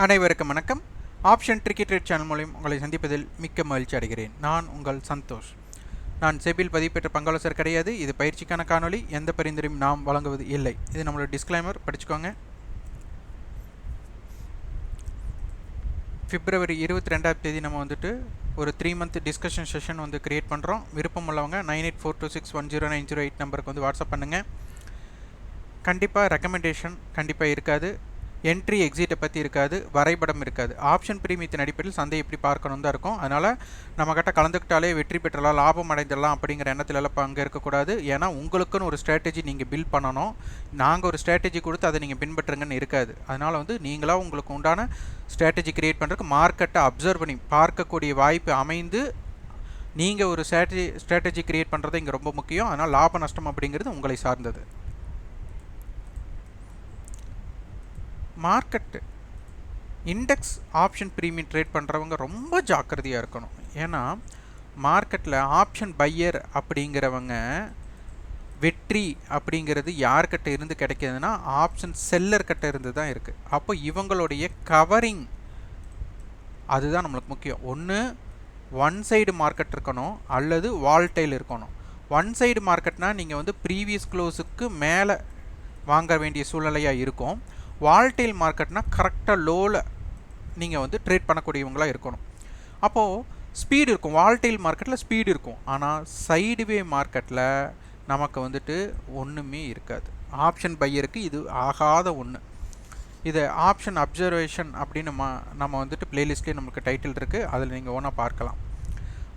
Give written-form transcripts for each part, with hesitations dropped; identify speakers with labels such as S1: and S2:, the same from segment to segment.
S1: அனைவருக்கும் வணக்கம். Option tricky trade channel மூலம் உங்களை சந்திப்பதில் மிக்க மகிழ்ச்சி அடைகிறேன். நான் உங்கள் சந்தோஷ். நான் செபில் பதிவு பெற்ற பங்காளர் கிடையாது. இது பயிற்சிக்கான காணொலி. எந்த பரிந்துரையும் நாம் வழங்குவது இல்லை. இது நம்மளோட டிஸ்க்ளைமர், படிச்சுக்கோங்க. பிப்ரவரி 22 நம்ம வந்துட்டு ஒரு 3 மந்த் டிஸ்கஷன் செஷன் வந்து கிரியேட் பண்ணுறோம். விருப்பம் உள்ளவங்க 9842610908 நம்பருக்கு வந்து வாட்ஸ்அப் பண்ணுங்கள். கண்டிப்பாக ரெக்கமெண்டேஷன் கண்டிப்பாக இருக்காது. என்ட்ரி எக்ஸிட்டை பற்றி இருக்காது, வரைபடம் இருக்காது. ஆப்ஷன் பிரீமியத்தின் அடிப்படையில் சந்தை எப்படி பார்க்கணும் தான் இருக்கும். அதனால் நம்மக்கிட்ட கலந்துக்கிட்டாலே வெற்றி பெற்றலாம், லாபம் அடைந்துடலாம் அப்படிங்கிற எண்ணத்துலலாம் அங்கே இருக்கக்கூடாது. ஏன்னா உங்களுக்குன்னு ஒரு ஸ்ட்ராட்டஜி நீங்கள் பில்ட் பண்ணணும். நாங்கள் ஒரு ஸ்ட்ராட்டஜி கொடுத்து அதை நீங்கள் பின்பற்றுங்கன்னு இருக்காது. அதனால் வந்து நீங்களாக உங்களுக்கு உண்டான ஸ்ட்ராட்டஜி கிரியேட் பண்ணுறதுக்கு மார்க்கெட்டை அப்சர்வ் பண்ணி பார்க்கக்கூடிய வாய்ப்பு அமைந்து நீங்கள் ஒரு ஸ்ட்ராட்டஜி கிரியேட் பண்ணுறது இங்கே ரொம்ப முக்கியம். அதனால் லாப நஷ்டம் அப்படிங்கிறது உங்களை சார்ந்தது. Market index option premium trade பண்ணுறவங்க ரொம்ப ஜாக்கிரதையாக இருக்கணும். ஏன்னா மார்க்கெட்டில் ஆப்ஷன் பையர் அப்படிங்கிறவங்க வெற்றி அப்படிங்கிறது யார்கிட்ட இருந்து கிடைக்கிதுன்னா ஆப்ஷன் செல்லர்கிட்ட இருந்து தான் இருக்குது. அப்போ இவங்களுடைய கவரிங் அதுதான் நம்மளுக்கு முக்கியம். ஒன்று ஒன் சைடு மார்க்கெட் இருக்கணும் அல்லது வால்டைல் இருக்கணும். ஒன் சைடு மார்க்கெட்னால் நீங்கள் வந்து ப்ரீவியஸ் க்ளோஸுக்கு மேலே வாங்க வேண்டிய சூழ்நிலையாக இருக்கும். வால்டைல் மார்க்கெட்னால் கரெக்டாக லோவில் நீங்கள் வந்து ட்ரேட் பண்ணக்கூடியவங்களாக இருக்கணும். அப்போது ஸ்பீடு இருக்கும். வால்டைல் மார்க்கெட்டில் ஸ்பீடு இருக்கும். ஆனால் சைடுவே மார்க்கெட்டில் நமக்கு வந்துட்டு ஒன்றுமே இருக்காது. ஆப்ஷன் பையருக்கு இது ஆகாத ஒன்று. இது ஆப்ஷன் அப்சர்வேஷன் அப்படின்னு நம்ம வந்துட்டு பிளேலிஸ்ட்லேயே நமக்கு டைட்டில் இருக்குது. அதில் நீங்கள் ஒன்றா பார்க்கலாம்.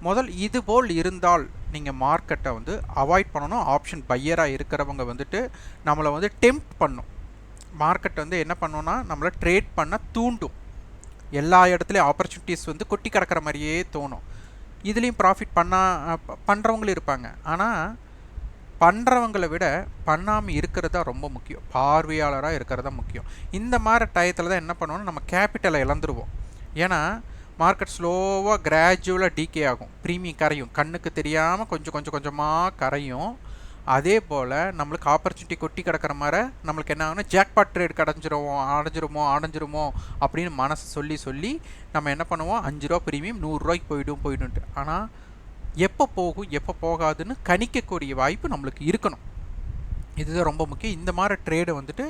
S1: முதல் இதுபோல் இருந்தால் நீங்கள் மார்க்கெட்டை வந்து அவாய்ட் பண்ணணும். ஆப்ஷன் பையராக இருக்கிறவங்க வந்துட்டு நம்மளை வந்து டெம்ப்ட் பண்ணும். மார்க்கெட் வந்து என்ன பண்ணோன்னா நம்மளை ட்ரேட் பண்ண தூண்டும். எல்லா இடத்துலையும் ஆப்பர்ச்சுனிட்டிஸ் வந்து கொட்டி கிடக்கிற மாதிரியே தோணும். இதுலேயும் ப்ராஃபிட் பண்ணுறவங்களும் இருப்பாங்க. ஆனால் பண்ணுறவங்களை விட பண்ணாமல் இருக்கிறது தான் ரொம்ப முக்கியம். பார்வையாளராக இருக்கிறது தான் முக்கியம். இந்த மாதிரி டயத்தில் தான் என்ன பண்ணுவோன்னா நம்ம கேபிட்டலை இழந்துருவோம். ஏன்னா மார்க்கெட் ஸ்லோவாக கிராஜுவலாக டீகே ஆகும். ப்ரீமியம் கரையும், கண்ணுக்கு தெரியாமல் கொஞ்சம் கொஞ்சமாக கரையும். அதே போல் நம்மளுக்கு ஆப்பர்ச்சுனிட்டி கொட்டி கிடக்கிற மாதிரி நம்மளுக்கு என்ன ஆகுனா ஜாக்பாட் ட்ரேட் அடைஞ்சிருமோ அப்படின்னு மனசை சொல்லி நம்ம என்ன பண்ணுவோம், 5 ரூபா ப்ரீமியம் 100 ரூபாய்க்கு போயிடும்ட்டு. ஆனால் எப்போ போகும் எப்போ போகாதுன்னு கணிக்கக்கூடிய வாய்ப்பு நம்மளுக்கு இருக்கணும். இதுதான் ரொம்ப முக்கியம். இந்த மாதிரி ட்ரேடை வந்துட்டு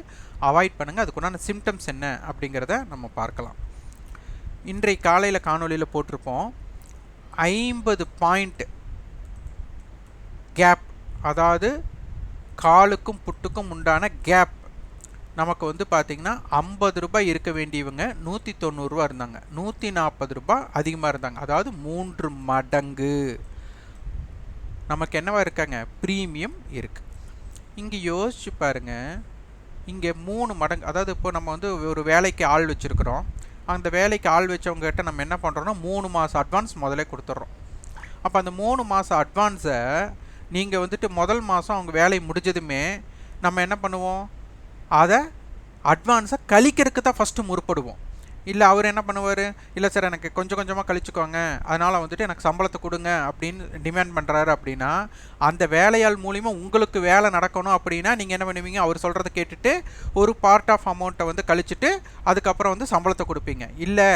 S1: அவாய்ட் பண்ணுங்கள். அதுக்குண்டான சிம்டம்ஸ் என்ன அப்படிங்கிறத நம்ம பார்க்கலாம். இன்றைய காலையில் காணொலியில் போட்டிருப்போம் 50 பாயிண்ட் கேப், அதாவது காலுக்கும் புட்டுக்கும் உண்டான கேப் நமக்கு வந்து பார்த்திங்கன்னா 50 ரூபாய் இருக்க வேண்டியவங்க 190 ரூபா இருந்தாங்க, 140 ரூபாய் அதிகமாக இருந்தாங்க. அதாவது 3 மடங்கு நமக்கு என்னவா இருக்காங்க, ப்ரீமியம் இருக்குது. இங்கே யோசிச்சு பாருங்கள், இங்கே 3 மடங்கு. அதாவது இப்போ நம்ம வந்து ஒரு வேலைக்கு ஆள் வச்சுருக்குறோம். அந்த வேலைக்கு ஆள் வச்சவங்ககிட்ட நம்ம என்ன பண்ணுறோன்னா 3 மாதம் அட்வான்ஸ் முதலே கொடுத்துட்றோம். அப்போ அந்த 3 மாதம் அட்வான்ஸை நீங்கள் வந்துட்டு முதல் மாதம் அவங்க வேலை முடிஞ்சதுமே நம்ம என்ன பண்ணுவோம், அதை அட்வான்ஸை கழிக்கிறதுக்கு தான் ஃபஸ்ட்டு முற்படுவோம். இல்லை அவர் என்ன பண்ணுவார், இல்லை சார் எனக்கு கொஞ்சம் கொஞ்சமாக கழிச்சுக்கோங்க, அதனால் வந்துட்டு எனக்கு சம்பளத்தை கொடுங்க அப்படின்னு டிமாண்ட் பண்ணுறாரு. அப்படின்னா அந்த வேலையாள் மூலிமா உங்களுக்கு வேலை நடக்கணும். அப்படின்னா நீங்கள் என்ன பண்ணுவீங்க, அவர் சொல்கிறத கேட்டுட்டு ஒரு பார்ட் ஆஃப் அமௌண்ட்டை வந்து கழிச்சுட்டு அதுக்கப்புறம் வந்து சம்பளத்தை கொடுப்பீங்க. இல்லை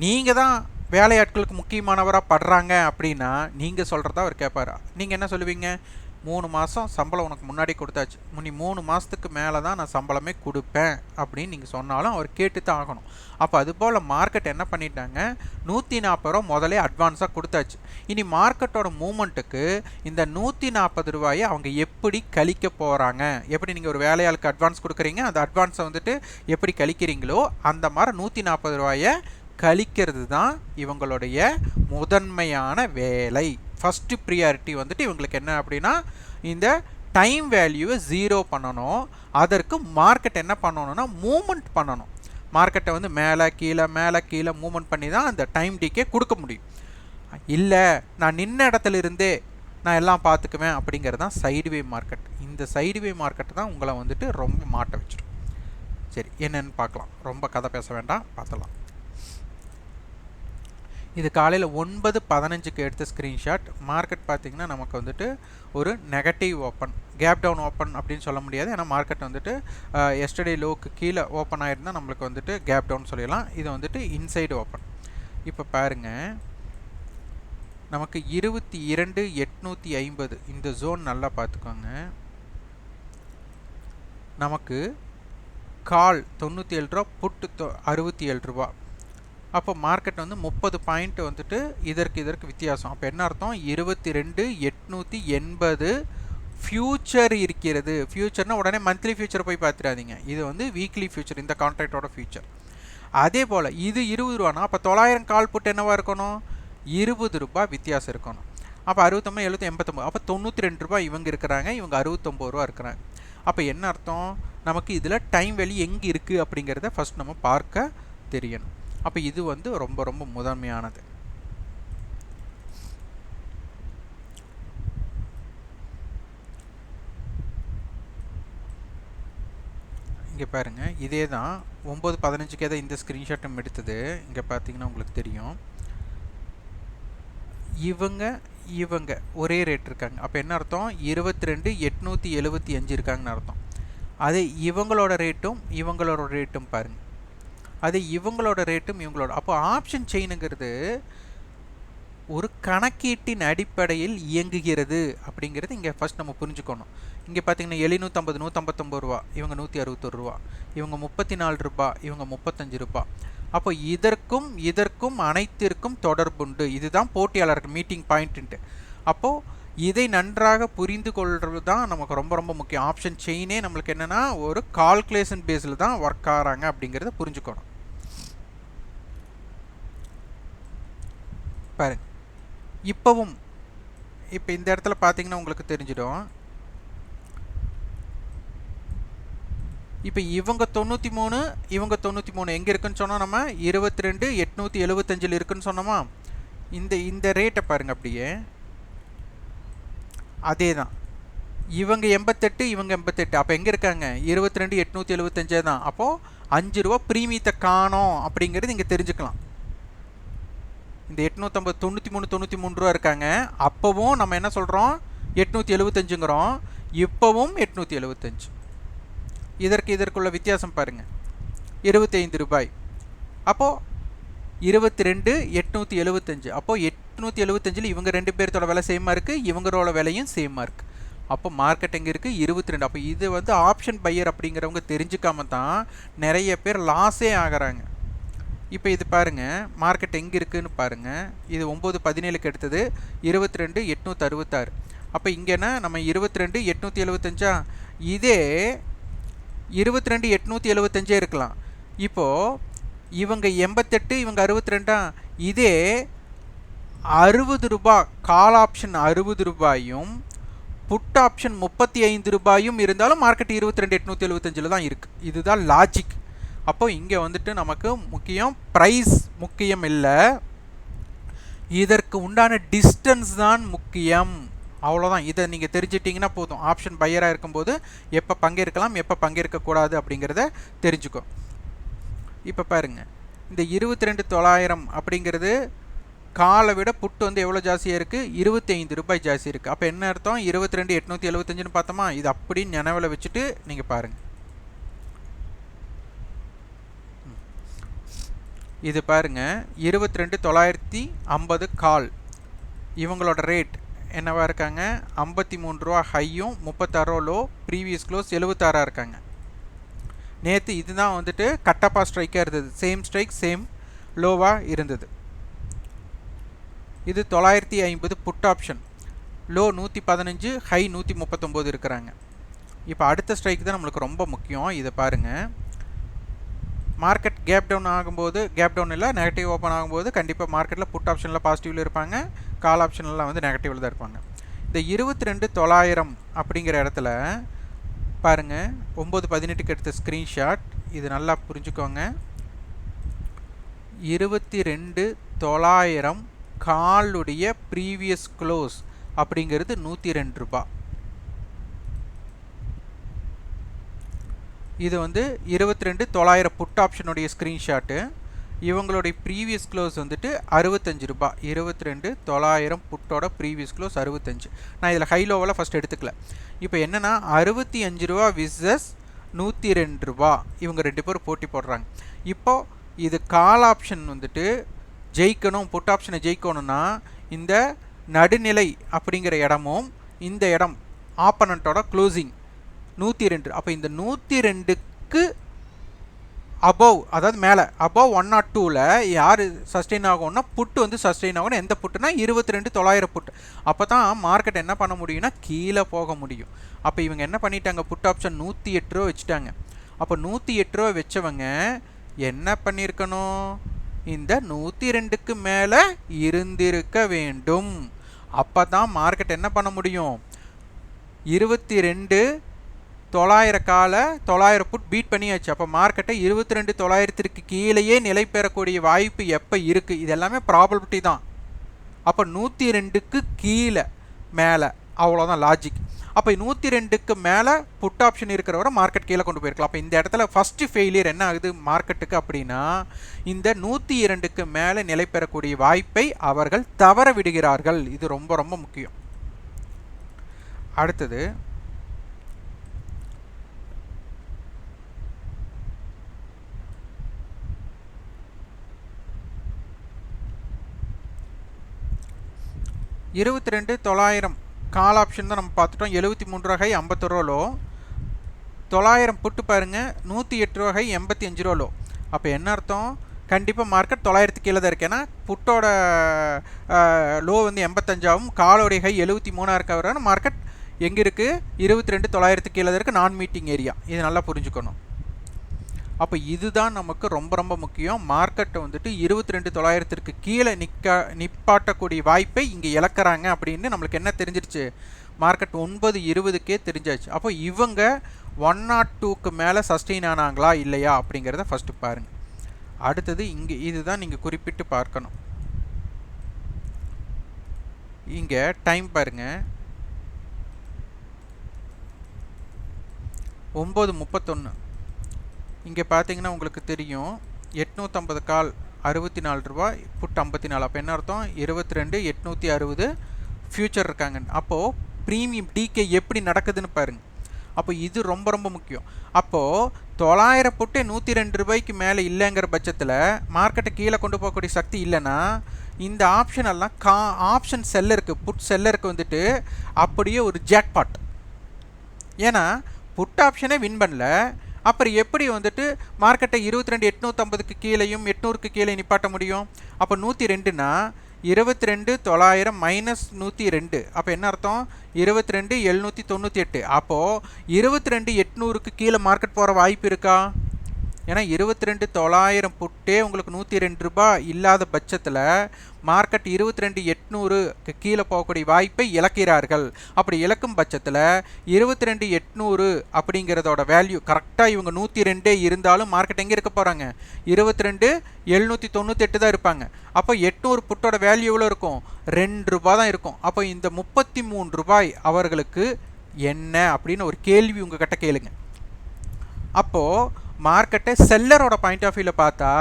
S1: நீங்கள் தான் வேலையாட்களுக்கு முக்கியமானவராக படுறாங்க அப்படின்னா நீங்கள் சொல்கிறதா அவர் கேட்பார். நீங்கள் என்ன சொல்லுவீங்க, 3 மாதம் சம்பளம் உனக்கு முன்னாடி கொடுத்தாச்சு, நீ 3 மாதத்துக்கு மேலே தான் நான் சம்பளமே கொடுப்பேன் அப்படின்னு நீங்கள் சொன்னாலும் அவர் கேட்டு தான் ஆகணும். அப்போ அதுபோல் மார்க்கெட் என்ன பண்ணிட்டாங்க, 140 ரூபா முதலே அட்வான்ஸாக கொடுத்தாச்சு. இனி மார்க்கெட்டோட மூமெண்ட்டுக்கு இந்த 140 ரூபாயை அவங்க எப்படி கழிக்க போகிறாங்க, எப்படி நீங்கள் ஒரு வேலையாளுக்கு அட்வான்ஸ் கொடுக்குறீங்க, அந்த அட்வான்ஸை வந்துட்டு எப்படி கழிக்கிறீங்களோ அந்த மாதிரி 140 ரூபாயை கழிக்கிறது தான் இவங்களுடைய முதன்மையான வேலை. ஃபஸ்ட்டு ப்ரியாரிட்டி வந்துட்டு இவங்களுக்கு என்ன அப்படின்னா இந்த டைம் வேல்யூவை 0 பண்ணணும். அதற்கு மார்க்கெட் என்ன பண்ணணும்னா மூமெண்ட் பண்ணணும். மார்க்கெட்டை வந்து மேலே கீழே மூமெண்ட் பண்ணி தான் அந்த டைம் டிக்கே கொடுக்க முடியும். இல்லை நான் நின்ன இடத்துல இருந்தே நான் எல்லாம் பார்த்துக்குவேன் அப்படிங்கிறது தான் சைடுவே மார்க்கெட். இந்த சைடுவே மார்க்கெட் தான் உங்களை வந்துட்டு ரொம்ப மாட்ட வச்சிடும். சரி, என்னென்னு பார்க்கலாம். ரொம்ப கதை பேச வேண்டாம், பார்த்தலாம். இது காலையில் 9:15க்கு எடுத்த ஸ்க்ரீன்ஷாட். மார்க்கெட் பார்த்திங்கன்னா நமக்கு வந்துட்டு ஒரு negative open, gap down open அப்படின்னு சொல்ல முடியாது. ஏன்னா மார்க்கெட் வந்துட்டு எஸ்டர்டே லோக்கு கீழே ஓப்பன் ஆகிருந்தால் நம்மளுக்கு வந்துட்டு கேப் டவுன் சொல்லிடலாம். இது வந்துட்டு இன்சைடு ஓப்பன். இப்போ பாருங்கள், நமக்கு 22,850 இந்த ஜோன் நல்லா பார்த்துக்கோங்க. நமக்கு கால் 97 ரூபா, புட்டு 67 ரூபா. அப்போ மார்க்கெட் வந்து 30 பாயிண்ட் வந்துட்டு இதற்கு வித்தியாசம். அப்போ என்ன அர்த்தம்? 22,880 ஃபியூச்சர் இருக்கிறது. ஃபியூச்சர்னா உடனே மந்த்லி ஃபியூச்சர் போய் பார்த்துடாதீங்க. இது வந்து வீக்லி ஃபியூச்சர், இந்த கான்ட்ராக்டோட ஃபியூச்சர். அதே போல் இது 20 ரூபானா அப்போ 900 கால் புட்டு என்னவாக இருக்கணும்? 20 ரூபா வித்தியாசம் இருக்கணும். அப்போ 69, 70, 89, அப்போ 92 ரூபா இவங்க இருக்கிறாங்க, இவங்க 69 ரூபா இருக்கிறாங்க. அப்போ என்ன அர்த்தம்? நமக்கு இதில் டைம் வேல்யூ எங்கே இருக்குது அப்படிங்கிறத ஃபஸ்ட் நம்ம பார்க்க தெரியணும். அப்போ இது வந்து ரொம்ப ரொம்ப முதன்மையானது. இங்கே பாருங்கள், இதே தான் 9:15க்கே தான் இந்த ஸ்க்ரீன்ஷாட்டும் எடுத்தது. இங்கே பார்த்தீங்கன்னா உங்களுக்கு தெரியும், இவங்க ஒரே ரேட் இருக்காங்க. அப்போ என்ன அர்த்தம்? 22,875 இருக்காங்கன்னு அர்த்தம். அதே இவங்களோட ரேட்டும் பாருங்கள், அது இவங்களோட ரேட்டும் இவங்களோட. அப்போ ஆப்ஷன் செயினுங்கிறது ஒரு கணக்கீட்டின் அடிப்படையில் இயங்குகிறது அப்படிங்கிறது இங்கே ஃபஸ்ட் நம்ம புரிஞ்சுக்கணும். இங்கே பார்த்தீங்கன்னா 750, 159 ரூபா, இவங்க 161 ரூபா, இவங்க 34 ரூபா, இவங்க 35 ரூபா. அப்போ இதற்கும் அனைத்திற்கும் தொடர்புண்டு. இதுதான் போட்டியாளர்கள் மீட்டிங் பாயிண்ட்டு. அப்போது இதை நன்றாக புரிந்து கொள்வது தான் நமக்கு ரொம்ப ரொம்ப முக்கியம். ஆப்ஷன் செயினே நம்மளுக்கு என்னென்னா ஒரு கால்குலேஷன் பேஸில் தான் ஒர்க் ஆகிறாங்க அப்படிங்கிறத புரிஞ்சுக்கணும். பாருங்க, இப்போ இந்த இடத்துல பார்த்தீங்கன்னா உங்களுக்கு தெரிஞ்சிடும். இப்போ இவங்க 93, இவங்க 93 எங்கே இருக்குன்னு சொன்னோம்? நம்ம 22,875 இருக்குன்னு சொன்னோமா? இந்த ரேட்டை பாருங்கள், அப்படியே அதே தான். இவங்க 88, இவங்க 88. அப்போ எங்கே இருக்காங்க? 22,875 தான். அப்போது 5 ரூபா ப்ரீமியத்தை காணோம் அப்படிங்கிறது இங்கே தெரிஞ்சுக்கலாம். இந்த 850, 93 ரூபா இருக்காங்க. அப்போவும் நம்ம என்ன சொல்கிறோம்? 875ங்கிறோம். இப்போவும் 875. இதற்குள்ள வித்தியாசம் பாருங்கள், 25 ரூபாய். அப்போது 22,875. அப்போது 875 இவங்க 2 பேர்த்தோட விலை சேமாக இருக்குது, இவங்களோட விலையும் சேமாக இருக்குது. அப்போ மார்க்கெட் எங்கே இருக்குது? 22. அப்போ இது வந்து ஆப்ஷன் பையர் அப்படிங்கிறவங்க தெரிஞ்சுக்காம தான் நிறைய பேர் லாஸே ஆகிறாங்க. இப்போ இது பாருங்கள், மார்க்கெட் எங்கே இருக்குதுன்னு பாருங்கள். இது 9:17க்கு எடுத்தது 22,866. அப்போ இங்கேனா நம்ம 22,875. இதே 22,875 இருக்கலாம். இப்போது இவங்க 88, இவங்க 62. இதே 60 ரூபா கால் ஆப்ஷன் 60 ரூபாயும் புட் ஆப்ஷன் 35 ரூபாயும் இருந்தாலும் மார்க்கெட் 22,875 தான் இருக்குது. இதுதான் லாஜிக். அப்போ இங்கே வந்துட்டு நமக்கு முக்கியம் ப்ரைஸ் முக்கியம் இல்லை, இதற்கு உண்டான டிஸ்டன்ஸ் தான் முக்கியம். அவ்வளோதான். இதை நீங்கள் தெரிஞ்சிட்டிங்கன்னா போதும். ஆப்ஷன் பையராக இருக்கும்போது எப்போ பங்கேற்கலாம், எப்போ பங்கேற்கக்கூடாது அப்படிங்கிறத தெரிஞ்சுக்கும். இப்போ பாருங்கள், இந்த 22,900 அப்படிங்கிறது காலை விட புட்டு வந்து எவ்வளோ ஜாஸ்தியாக இருக்குது? 25 ரூபாய் ஜாஸ்தி இருக்குது. அப்போ என்ன அர்த்தம்? 22,875ன்னு பார்த்தோமா? இது அப்படி நினைவில் வச்சுட்டு நீங்கள் பாருங்கள். இது பாருங்கள், 22,950 கால். இவங்களோட ரேட் என்னவா இருக்காங்க? 53 ரூபா ஹையும் 36 ரூபா லோ, ப்ரீவியஸ் க்ளோஸ் 76 இருக்காங்க. நேற்று இதுதான் வந்துட்டு கட்டப்பா ஸ்ட்ரைக்காக இருந்தது. சேம் ஸ்ட்ரைக் சேம் லோவாக இருந்தது. இது 950 புட் ஆப்ஷன். லோ 115, ஹை 139 இருக்கிறாங்க. இப்போ அடுத்த ஸ்ட்ரைக் தான் நம்மளுக்கு ரொம்ப முக்கியம். இதை பாருங்கள், மார்க்கெட் கேப் டவுன் ஆகும்போது, கேப் டவுன் இல்லை நெகட்டிவ் ஓப்பன் ஆகும்போது கண்டிப்பாக மார்க்கெட்டில் புட் ஆப்ஷனில் பாசிட்டிவில் இருப்பாங்க, கால் ஆப்ஷன்லாம் வந்து நெகட்டிவில் தான் இருப்பாங்க. இந்த 22,900 அப்படிங்கிற இடத்துல பாருங்கள், 9:18க்கு எடுத்த ஸ்க்ரீன்ஷாட். இது நல்லா புரிஞ்சுக்கோங்க. 22,900 காலுடைய ப்ரீவியஸ் க்ளோஸ் அப்படிங்கிறது 102 ரூபா. இது வந்து 22,900 புட் ஆப்ஷனுடைய ஸ்க்ரீன்ஷாட்டு. இவங்களுடைய ப்ரீவியஸ் க்ளோஸ் வந்துட்டு 65 ரூபாய். 22,900 புட்டோட ப்ரீவியஸ் க்ளோஸ் 65. நான் இதில் ஹை லோவெல்லாம் ஃபஸ்ட் எடுத்துக்கல. இப்போ என்னென்னா 65 ரூபா விசஸ் 102 ரூபா, இவங்க 2 பேரும் போட்டி போடுறாங்க. இப்போது இது கால் ஆப்ஷன் வந்துட்டு ஜெயிக்கணும், புட் ஆப்ஷனை ஜெயிக்கணும்னா இந்த நடுநிலை அப்படிங்கிற இடமும் இந்த இடம் ஆப்பனண்ட்டோட க்ளோசிங் 102. அப்போ இந்த 102க்கு அபவ், அதாவது மேலே அபவ் 102ல் யார் சஸ்டெயின் ஆகும்னா புட்டு வந்து சஸ்டெயின் ஆகணும். எந்த புட்டுனா 22,900 புட்டு. அப்போ தான் மார்க்கெட் என்ன பண்ண முடியும்னா கீழே போக முடியும். அப்போ இவங்க என்ன பண்ணிட்டாங்க, புட் ஆப்ஷன் 108 ரூபா வச்சுட்டாங்க. அப்போ 108 ரூபா வச்சவங்க என்ன பண்ணியிருக்கணும், இந்த 102க்கு மேலே இருந்திருக்க வேண்டும். அப்போ தான் மார்க்கெட் என்ன பண்ண முடியும், 22,900 கால 900 புட் பீட் பண்ணியாச்சு. அப்போ மார்க்கெட்டை 22,900க்கு கீழேயே நிலை பெறக்கூடிய வாய்ப்பு எப்போ இருக்குது, இது எல்லாமே ப்ராபபிலிட்டி தான். அப்போ 102க்கு கீழே மேலே, அவ்வளோதான் லாஜிக். அப்போ 102க்கு மேலே புட் ஆப்ஷன் இருக்கிறவரை மார்க்கெட் கீழே கொண்டு போயிருக்கலாம். அப்போ இந்த இடத்துல ஃபஸ்ட்டு ஃபெயிலியர் என்ன ஆகுது மார்க்கெட்டுக்கு அப்படின்னா, இந்த 102க்கு மேலே நிலை பெறக்கூடிய வாய்ப்பை அவர்கள் தவற விடுகிறார்கள். இது ரொம்ப ரொம்ப முக்கியம். அடுத்தது $22,900 கால் ஆப்ஷன் தான் நம்ம பார்த்துட்டோம். 73 ரூபாய் 51 ரூபா லோ. 900 புட்டு பாருங்கள் 108 ரூபாய் 85 ரூபா லோ. அப்போ என்ன அர்த்தம், கண்டிப்பாக மார்க்கெட் 900க்கு கீழே தான் இருக்குது. ஏன்னா புட்டோட லோ வந்து 85ஆகும், காலோடைய ஹை 73 இருக்க மார்க்கெட் எங்கே இருக்குது, 22,900க்கு கீழே தான் இருக்குது, நான் மீட்டிங் ஏரியா. இது நல்லா புரிஞ்சுக்கணும். அப்போ இதுதான் நமக்கு ரொம்ப ரொம்ப முக்கியம். மார்க்கெட்டை வந்துட்டு 22,900க்கு கீழே நிப்பாட்டக்கூடிய வாய்ப்பை இங்கே இழக்கிறாங்க அப்படின்னு நம்மளுக்கு என்ன தெரிஞ்சிருச்சு, மார்க்கெட் 9:20க்கே தெரிஞ்சாச்சு. அப்போ இவங்க 102க்கு மேலே சஸ்டெயின் ஆனாங்களா இல்லையா அப்படிங்கிறத ஃபஸ்ட்டு பாருங்கள். அடுத்தது இங்கே இதுதான் நீங்கள் குறிப்பிட்டு பார்க்கணும். இங்கே டைம் பாருங்கள், 9:31. இங்கே பார்த்தீங்கன்னா உங்களுக்கு தெரியும் 850 கால் 64 ரூபாய், புட் 54. அப்போ என்ன அர்த்தம், 22,860 ஃபியூச்சர் இருக்காங்க. அப்போது ப்ரீமியம் டிகே எப்படி நடக்குதுன்னு பாருங்கள். அப்போ இது ரொம்ப ரொம்ப முக்கியம். அப்போது 900 புட்டு 102 ரூபாய்க்கு மேலே இல்லைங்கிற பட்சத்தில் மார்க்கெட்டை கீழே கொண்டு போகக்கூடிய சக்தி இல்லைன்னா இந்த ஆப்ஷன் எல்லாம் ஆப்ஷன் செல்லருக்கு, புட் செல்லருக்கு வந்துட்டு அப்படியே ஒரு ஜாக்பாட். ஏன்னா புட் ஆப்ஷனே வின் பண்ணல, அப்புறம் எப்படி வந்துட்டு மார்க்கெட்டை 22,850க்கு கீழேயும் 800க்கு கீழே நிப்பாட்ட முடியும். அப்போ 102னா 22,900 மைனஸ் 102, அப்போ என்ன அர்த்தம், 22,798. அப்போது 22,800க்கு கீழே மார்க்கெட் போகிற வாய்ப்பு இருக்கா, ஏன்னா 22,900 புட்டே உங்களுக்கு 102 ரூபாய் இல்லாத பட்சத்தில் மார்க்கெட் 22,800க்கு கீழே போகக்கூடிய வாய்ப்பை இழக்கிறார்கள். அப்படி இழக்கும் பட்சத்தில் 22,800 அப்படிங்கிறதோட வேல்யூ கரெக்டாக இவங்க 102 இருந்தாலும் மார்க்கெட் எங்கே இருக்க போகிறாங்க, 22,798 தான் இருப்பாங்க. அப்போ 800 புட்டோட வேல்யூ எவ்வளோ இருக்கும், 2 ரூபா தான் இருக்கும். அப்போ இந்த 33 ரூபாய் அவர்களுக்கு என்ன அப்படின்னு ஒரு கேள்வி உங்ககிட்ட கேளுங்க. அப்போது மார்க்கெட்டை செல்லரோட பாயிண்ட் ஆஃப் வியூவில் பார்த்தா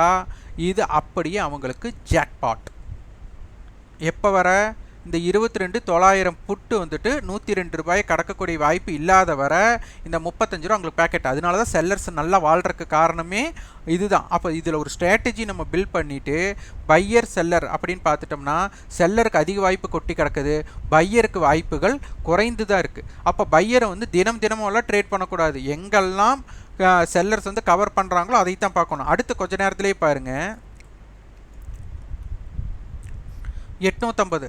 S1: இது அப்படியே அவங்களுக்கு ஜாக்பாட். எப்போ வர, இந்த 22,900 புட்டு வந்துட்டு 102 ரூபாயை கடக்கக்கூடிய வாய்ப்பு இல்லாத வர இந்த 35 ரூபா அவங்களுக்கு பேக்கெட். அதனால தான் செல்லர்ஸ் நல்லா வாழ்கிறதுக்கு காரணமே இதுதான். அப்போ இதில் ஒரு ஸ்ட்ராட்டஜி நம்ம பில்ட் பண்ணிவிட்டு பையர் செல்லர் அப்படின்னு பார்த்துட்டோம்னா செல்லருக்கு அதிக வாய்ப்பு கொட்டி கிடக்குது, பையருக்கு வாய்ப்புகள் குறைந்து தான் இருக்குது. அப்போ பையரை வந்து தினமெல்லாம் ட்ரேட் பண்ணக்கூடாது, எங்கெல்லாம் செல்லர்ஸ் வந்து கவர் பண்ணுறாங்களோ அதை தான் பார்க்கணும். அடுத்து கொஞ்ச நேரத்திலே பாருங்கள் 850,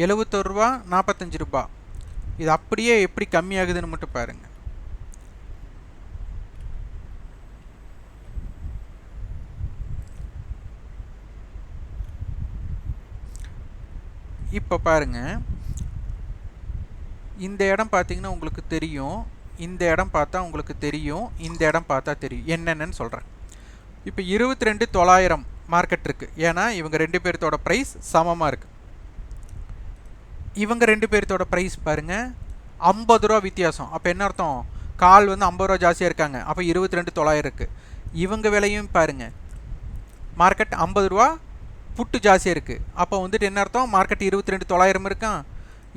S1: 71 ரூபா 45 ரூபா, இது அப்படியே எப்படி கம்மியாகுதுன்னு மட்டும் பாருங்க. இப்போ பாருங்க, இந்த இடம் பார்த்தீங்கன்னா உங்களுக்கு தெரியும், இந்த இடம் பார்த்தா உங்களுக்கு தெரியும், இந்த இடம் பார்த்தா தெரியும். என்னென்னு சொல்கிறேன். இப்போ 22,900 மார்க்கெட் இருக்குது, ஏன்னா இவங்க 2 பேர்த்தோட ப்ரைஸ் சமமாக இருக்குது. இவங்க 2 பேர்த்தோட ப்ரைஸ் பாருங்கள் 50 ரூபா வித்தியாசம். அப்போ என்ன அர்த்தம், கால் வந்து 50 ரூபா ஜாஸ்தியாக இருக்காங்க. அப்போ 22,900 இருக்குது. இவங்க விலையும் பாருங்கள், மார்க்கெட் 50 ரூபா புட்டு ஜாஸ்தியாக இருக்குது. அப்போ வந்துட்டு என்ன அர்த்தம், மார்க்கெட் 22,900 இருக்கான்.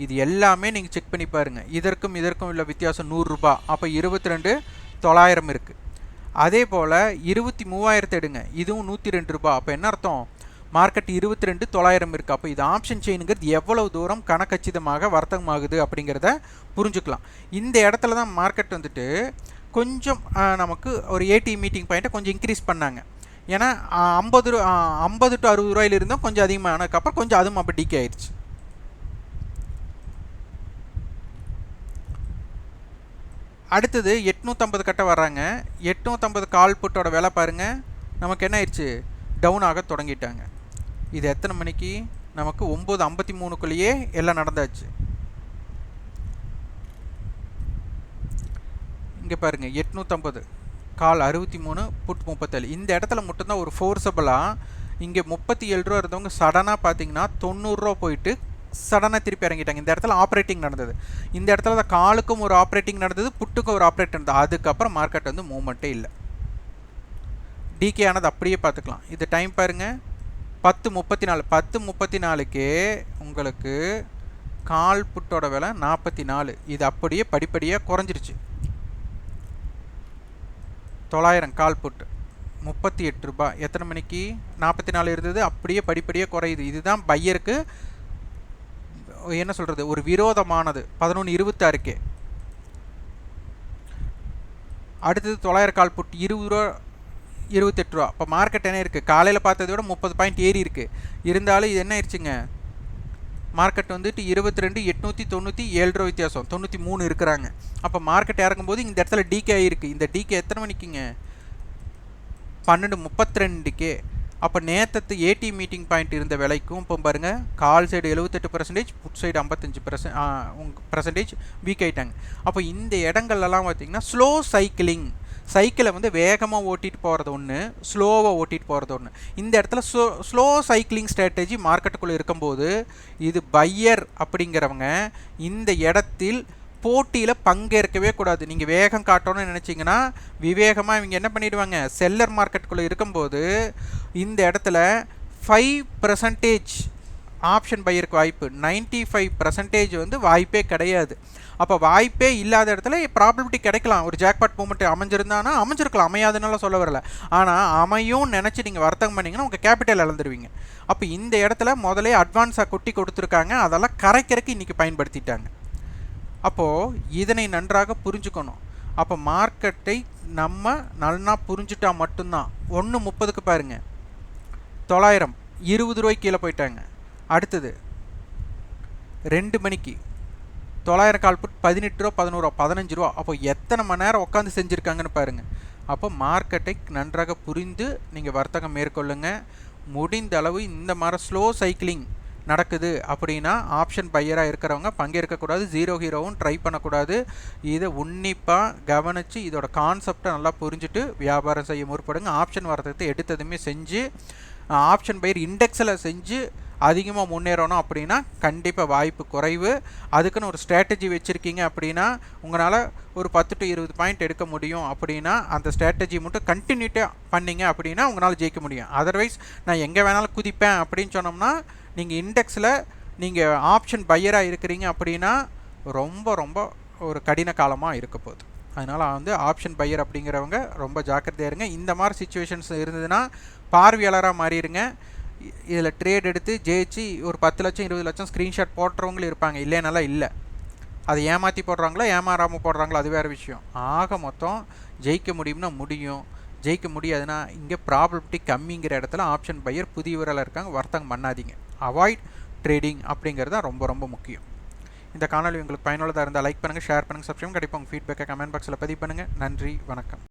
S1: இது எல்லாமே நீங்கள் செக் பண்ணி பாருங்கள். இதற்கும் உள்ள வித்தியாசம் 100 ரூபா. அப்போ 22,900 இருக்குது. அதே போல் 23,000 எடுங்க, இதுவும் 102 ரூபா. அப்போ என்ன அர்த்தம், மார்க்கெட் 22,900 இருக்குது. அப்போ இது ஆப்ஷன் செயினுங்கிறது எவ்வளவு தூரம் கணக்கச்சிதமாக வர்த்தகமாகுது அப்படிங்கிறத புரிஞ்சுக்கலாம். இந்த இடத்துல தான் மார்க்கெட் வந்துட்டு கொஞ்சம் நமக்கு ஒரு ஏடி மீட்டிங் பாயிண்ட்டை கொஞ்சம் இன்க்ரீஸ் பண்ணாங்க. ஏன்னா 50 to 60 ரூபாயில் இருந்தும் கொஞ்சம் அதிகமானதுக்கப்புறம் கொஞ்சம் அதுவும் அப்போ டிகே ஆயிடுச்சு. அடுத்தது 850 கட்ட வர்றாங்க. 850 கால் புட்டோட விலை பாருங்கள், நமக்கு என்ன ஆயிடுச்சு, டவுன் ஆக தொடங்கிட்டாங்க. இது எத்தனை மணிக்கு, நமக்கு 9:53க்குள்ளேயே எல்லாம் நடந்தாச்சு. இங்கே பாருங்கள் 850 கால் 63 புட் 37. இந்த இடத்துல மட்டும்தான் ஒரு ஃபோர்ஸபிளாக இங்கே 37 ரூபா இருந்தவங்க சடனாக பார்த்தீங்கன்னா 90 ரூபா போயிட்டு சடனாக திருப்பி இறங்கிட்டாங்க. இந்த இடத்துல ஆப்ரேட்டிங் நடந்தது. இந்த இடத்துல தான் காலுக்கும் ஒரு ஆப்ரேட்டிங் நடந்தது, புட்டுக்கும் ஒரு ஆப்ரேட்டிங் நடந்தது. அதுக்கப்புறம் மார்க்கெட் வந்து மூவ்மெண்ட்டே இல்லை, டிகே ஆனது அப்படியே பார்த்துக்கலாம். இது டைம் பாருங்கள் 10:34. 10:34க்கே உங்களுக்கு கால் புட்டோட விலை 44. இது அப்படியே படிப்படியாக குறைஞ்சிருச்சு. 900 கால் புட்டு 38 ரூபா. எத்தனை மணிக்கு, 44 இருந்தது, அப்படியே படிப்படியாக குறையுது. இதுதான் பையருக்கு என்ன சொல்கிறது, ஒரு விரோதமானது. 11:26க்கே. அடுத்தது 900 கால் புட்டு 20 ரூபா 28 ரூபா. இப்போ மார்க்கெட் என்ன இருக்குது, காலையில் பார்த்ததை விட 30 பாயிண்ட் ஏறி இருக்குது. இருந்தாலும் இது என்ன ஆயிடுச்சுங்க, மார்க்கெட் வந்துட்டு 22,897 ரூபா வித்தியாசம், 93 இருக்கிறாங்க. அப்போ மார்க்கெட் இறங்கும்போது இந்த இடத்துல டிகே ஆகிருக்கு. இந்த டிகே எத்தனை மணிக்குங்க, 12:32க்கே. அப்போ நேற்று ஏடி மீட்டிங் பாயிண்ட் இருந்த விலைக்கும் இப்போ பாருங்கள், call side 78%, put side 55% weak ஆகிட்டாங்க. அப்போ இந்த இடங்கள்லாம் பார்த்திங்கன்னா ஸ்லோ சைக்கிளை வந்து வேகமாக ஓட்டிகிட்டு போகிறது ஒன்று, ஸ்லோவாக ஓட்டிகிட்டு போகிறது ஒன்று. இந்த இடத்துல ஸ்லோ சைக்கிளிங் ஸ்ட்ராட்டஜி மார்க்கெட்டுக்குள்ளே இருக்கும்போது இது பையர் அப்படிங்கிறவங்க இந்த இடத்தில் போட்டியில் பங்கேற்கவே கூடாது. நீங்கள் வேகம் காட்டணும்னு நினச்சிங்கன்னா விவேகமாக இவங்க என்ன பண்ணிவிடுவாங்க, செல்லர் மார்க்கெட்டுக்குள்ளே இருக்கும்போது இந்த இடத்துல 5% ஆப்ஷன் பையருக்கு வாய்ப்பு, 95% வந்து வாய்ப்பே கிடையாது. அப்போ வாய்ப்பே இல்லாத இடத்துல ப்ராபபிலிட்டி கிடைக்கலாம். ஒரு ஜாக்பாட் மூமெண்ட் அமைஞ்சிருந்தானா அமைஞ்சிருக்கலாம், அமையாதுனால சொல்ல வரல. ஆனால் அமையும் நினச்சி நீங்கள் வர்த்தகம் பண்ணிங்கன்னா உங்கள் கேபிட்டல் இழந்துருவீங்க. அப்போ இந்த இடத்துல முதலே அட்வான்ஸாக கொட்டி கொடுத்துருக்காங்க, அதெல்லாம் கரைக்கிறதுக்கு இன்றைக்கி பயன்படுத்திட்டாங்க. அப்போது இதனை நன்றாக புரிஞ்சுக்கணும். அப்போ மார்க்கெட்டை நம்ம நல்லா புரிஞ்சுட்டா மட்டும்தான். 1:30க்கு பாருங்கள் 900 20 ரூபாய்க்கு கீழே போயிட்டாங்க. அடுத்தது 2 மணிக்கு 900 கால் புட் 18 ரூபா 11 ரூபா 15 ரூபா. அப்போ எத்தனை மணி நேரம் உட்காந்து செஞ்சுருக்காங்கன்னு பாருங்கள். அப்போ மார்க்கெட்டை நன்றாக புரிந்து நீங்கள் வர்த்தகம் மேற்கொள்ளுங்க. முடிந்த அளவு இந்த மாதிரி ஸ்லோ சைக்கிளிங் நடக்குது அப்படின்னா ஆப்ஷன் பையராக இருக்கிறவங்க பங்கேற்கக்கூடாது, ஜீரோ ஹீரோவும் ட்ரை பண்ணக்கூடாது. இதை உன்னிப்பாக கவனித்து இதோட கான்செப்டை நல்லா புரிஞ்சுட்டு வியாபாரம் செய்ய முற்படுங்க. ஆப்ஷன் வர்த்தகத்தை எடுத்ததுமே செஞ்சு ஆப்ஷன் பையர் இண்டெக்ஸில் செஞ்சு அதிகமாக முன்னேறணும் அப்படின்னா கண்டிப்பாக வாய்ப்பு குறைவு. அதுக்குன்னு ஒரு ஸ்ட்ராட்டஜி வச்சுருக்கீங்க அப்படின்னா உங்களால் ஒரு 10 to 20 பாயிண்ட் எடுக்க முடியும். அப்படின்னா அந்த ஸ்ட்ராட்டஜி மட்டும் கண்டினியூட்டாக பண்ணிங்க அப்படின்னா உங்களால் ஜெயிக்க முடியும். அதர்வைஸ் நான் எங்கே வேணாலும் குதிப்பேன் அப்படின்னு சொன்னோம்னா நீங்கள் இண்டெக்ஸில் நீங்கள் ஆப்ஷன் பையராக இருக்கிறீங்க அப்படின்னா ரொம்ப ஒரு கடின காலமாக இருக்க போகுது. அதனால் வந்து ஆப்ஷன் பையர் அப்படிங்கிறவங்க ரொம்ப ஜாக்கிரதையாக இருங்க. இந்த மாதிரி சுச்சுவேஷன்ஸ் இருந்ததுன்னா பார்வையாளராக மாறிடுங்க. இதில் ட்ரேட் எடுத்து ஜெயிச்சு ஒரு 10 லட்சம் 20 லட்சம் ஸ்க்ரீன்ஷாட் போடுறவங்களும் இருப்பாங்க, இல்லைனாலாம் இல்லை. அதை ஏமாற்றி போடுறாங்களோ ஏமாறாமல் போடுறாங்களோ அது வேறு விஷயம். ஆக மொத்தம் ஜெயிக்க முடியும்னா முடியும், ஜெயிக்க முடியாதுன்னா இங்கே ப்ராபபிலிட்டி கம்மிங்கிற இடத்துல ஆப்ஷன் பையர் புதியவராக இருக்காங்க, வர்த்தகம் பண்ணாதீங்க. அவாய்ட் ட்ரேடிங் அப்படிங்கிறது தான் ரொம்ப முக்கியம். இந்த காணொலி உங்களுக்கு பயனுள்ளதாக இருந்தால் லைக் பண்ணுங்கள், ஷேர் பண்ணுங்கள், சப்ஸ்கிரைப். கண்டிப்பாக உங்கள் ஃபீட்பேக்கை கமெண்ட் பாக்ஸில் பதிவு பண்ணுங்கள். நன்றி, வணக்கம்.